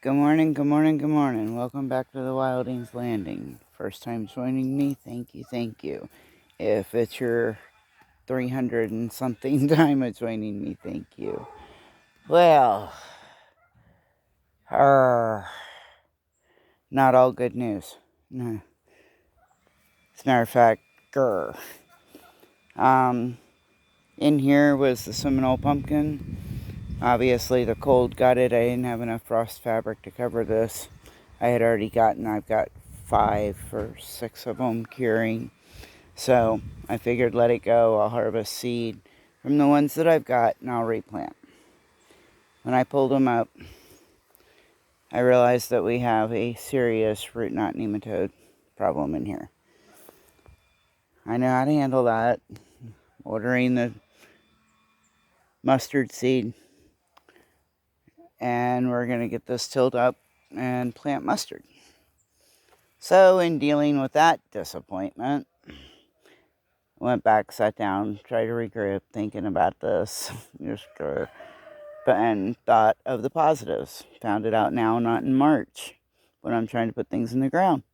Good morning, good morning, good morning. Welcome back to the Wildings Landing. First time joining me, thank you, thank you. If it's your 300 and something time of joining me, thank you. Well, not all good news. No. As a matter of fact, grrr. In here was the Seminole pumpkin. Obviously, the cold got it. I didn't have enough frost fabric to cover this. I've got 5 or 6 of them curing. So I figured let it go. I'll harvest seed from the ones that I've got and I'll replant. When I pulled them up, I realized that we have a serious root knot nematode problem in here. I know how to handle that. Ordering the mustard seed, and we're going to get this tilled up and plant mustard. So in dealing with that disappointment, went back, sat down, tried to regroup, thinking about this, and thought of the positives. Found it out now, not in March, when I'm trying to put things in the ground.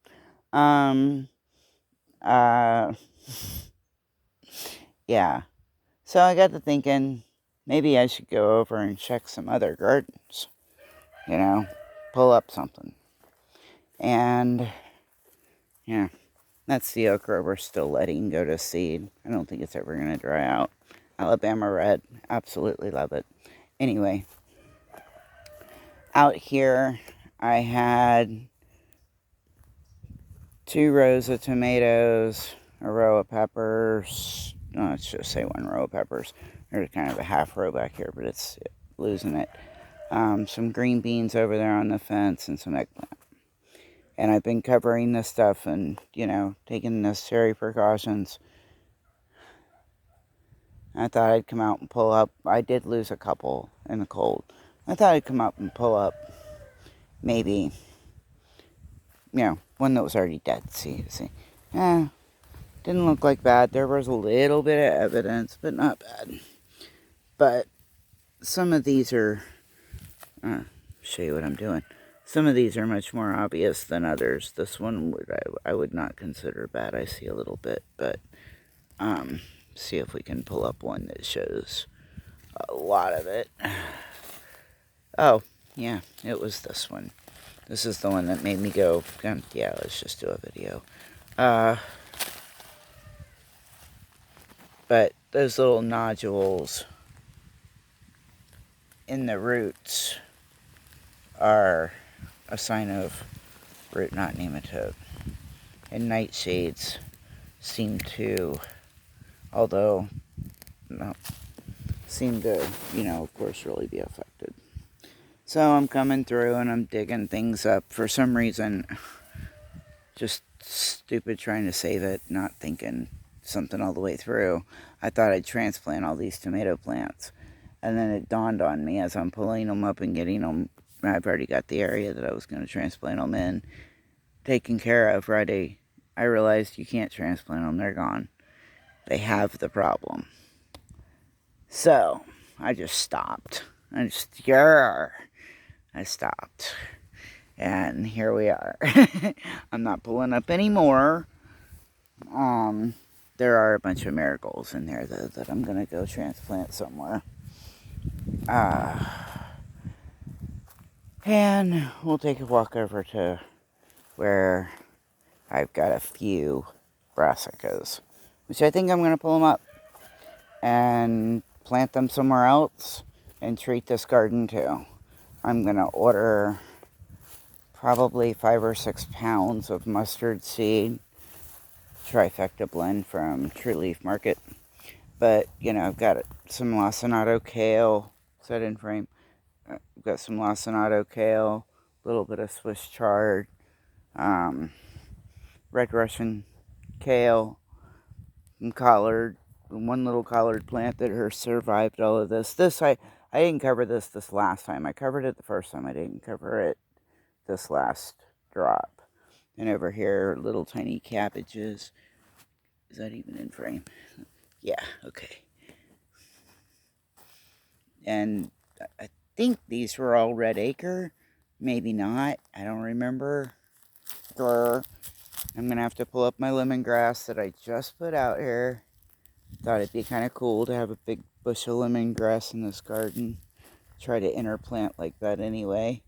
Yeah. So I got to thinking, maybe I should go over and check some other gardens. Pull up something. And, yeah, that's the okra we're still letting go to seed. I don't think it's ever going to dry out. Alabama Red, absolutely love it. Anyway, out here I had 2 rows of tomatoes, a row of peppers. No, let's just say 1 row of peppers. There's kind of a half row back here, but it's losing it. Some green beans over there on the fence and some eggplant. And I've been covering this stuff and, taking necessary precautions. I thought I'd come out and pull up. I did lose a couple in the cold. I thought I'd come up and pull up maybe, one that was already dead. See. Didn't look like bad. There was a little bit of evidence, but not bad. But some of these are, show you what I'm doing. Some of these are much more obvious than others. This one I would not consider bad. I see a little bit, but see if we can pull up one that shows a lot of it. Oh, yeah, it was this one. This is the one that made me go, yeah, let's just do a video. But those little nodules in the roots are a sign of root knot nematode. And nightshades seem to, of course, really be affected. So I'm coming through and I'm digging things up. For some reason, just stupid trying to save it, not thinking something all the way through. I thought I'd transplant all these tomato plants. And then it dawned on me as I'm pulling them up and getting them. I've already got the area that I was going to transplant them in taken care of. Right, I realized you can't transplant them. They're gone. They have the problem. So I just stopped. I stopped. And here we are. I'm not pulling up anymore. There are a bunch of marigolds in there, though, that I'm going to go transplant somewhere. And we'll take a walk over to where I've got a few brassicas, which I think I'm going to pull them up and plant them somewhere else and treat this garden too. I'm going to order probably 5 or 6 pounds of mustard seed, trifecta blend from True Leaf Market. But, I've got some lacinato kale set in frame. I've got some lacinato kale, a little bit of Swiss chard, red Russian kale, and collard, one little collard plant that survived all of this. I didn't cover this last time. I covered it the first time. I didn't cover it this last drop. And over here, little tiny cabbages. Is that even in frame? Yeah, okay. And I think these were all red acre. maybe not. I don't remember. Grrrr. I'm going to have to pull up my lemongrass that I just put out here. Thought it'd be kind of cool to have a big bush of lemongrass in this garden. Try to interplant like that anyway.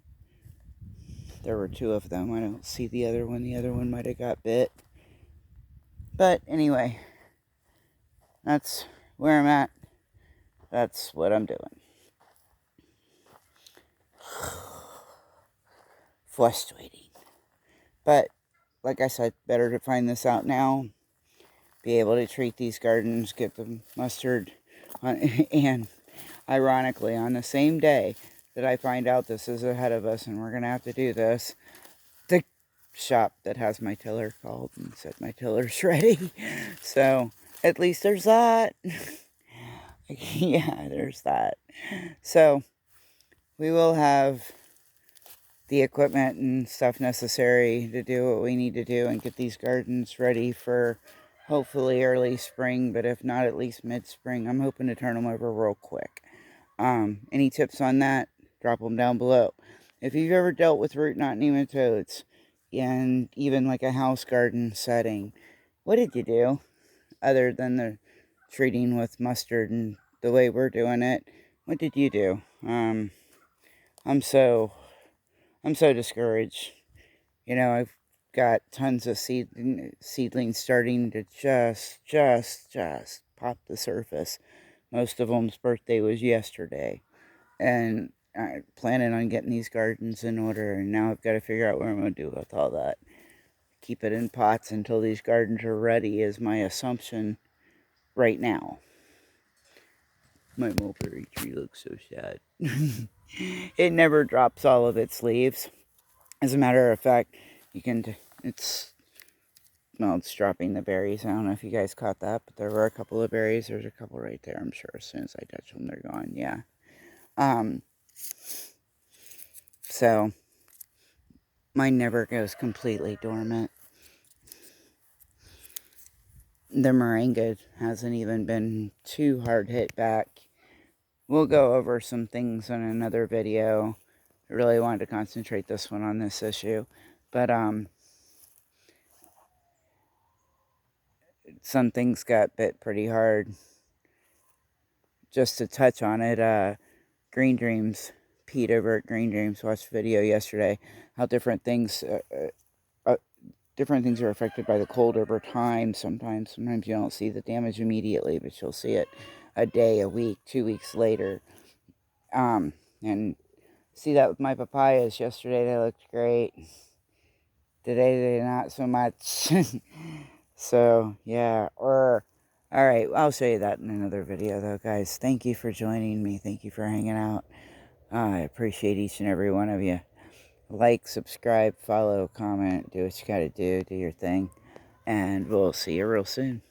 There were 2 of them. I don't see the other one. The other one might have got bit. But anyway, that's where I'm at. That's what I'm doing. Frustrating. But, like I said, better to find this out now. Be able to treat these gardens, get the mustard on, and ironically, on the same day that I find out this is ahead of us and we're going to have to do this, the shop that has my tiller called and said my tiller's ready. So, at least there's that. Yeah, there's that. So, we will have the equipment and stuff necessary to do what we need to do and get these gardens ready for hopefully early spring, but if not, at least mid-spring. I'm hoping to turn them over real quick. Any tips on that? Drop them down below. If you've ever dealt with root knot nematodes and even like a house garden setting, what did you do other than the treating with mustard and the way we're doing it? What did you do? I'm so discouraged. You know, I've got tons of seedlings starting to just pop the surface. Most of them's birthday was yesterday. And I'm planning on getting these gardens in order. And now I've got to figure out what I'm going to do with all that. Keep it in pots until these gardens are ready is my assumption right now. My mulberry tree looks so sad. It never drops all of its leaves. As a matter of fact, it's dropping the berries. I don't know if you guys caught that, but there were a couple of berries. There's a couple right there, I'm sure. As soon as I touch them, they're gone. Yeah. So, mine never goes completely dormant. The moringa hasn't even been too hard hit back. We'll go over some things in another video. I really wanted to concentrate this one on this issue. But, some things got bit pretty hard. Just to touch on it, Green Dreams, Pete over at Green Dreams watched a video yesterday how different things are affected by the cold over time. Sometimes you don't see the damage immediately, but you'll see it a day, a week, 2 weeks later. And see that with my papayas. Yesterday they looked great. Today they not so much. So yeah. Alright, I'll show you that in another video though, guys. Thank you for joining me. Thank you for hanging out. I appreciate each and every one of you. Like, subscribe, follow, comment, do what you gotta do your thing. And we'll see you real soon.